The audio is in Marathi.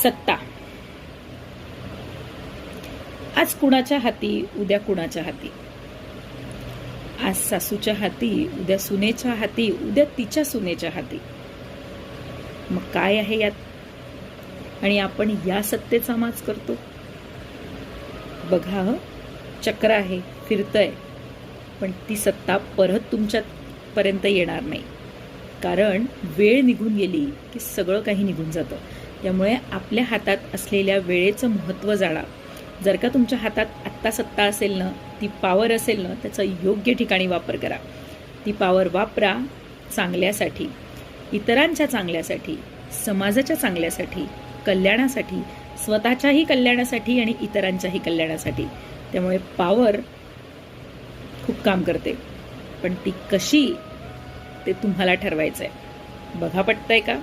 सत्ता आज कुणाच्या हाती, उद्या कुणाच्या हाती. आज सासूच्या हाती, उद्या सुनेच्या हाती, उद्या तिच्या सुनेच्या हाती. मग काय आहे यात? आणि आपण या सत्तेचा माज करतो. बघा, चक्र आहे, फिरतंय, पण ती सत्ता परत तुमच्यापर्यंत येणार नाही. कारण वेळ निघून गेली की सगळं काही निघून जातं. त्यामुळे आपल्या हातात असलेल्या वेळेचं महत्त्व जाणा. जर का तुमच्या हातात आत्ता सत्ता असेल ना, ती पॉवर असेल ना, त्याचा योग्य ठिकाणी वापर करा. ती पॉवर वापरा चांगल्यासाठी, इतरांच्या चांगल्यासाठी, समाजाच्या चांगल्यासाठी, कल्याणासाठी, स्वतःच्याही कल्याणासाठी आणि इतरांच्याही कल्याणासाठी. त्यामुळे पॉवर खूप काम करते, पण ती कशी ते तुम्हाला ठरवायचं आहे. बघा, पटतंय का?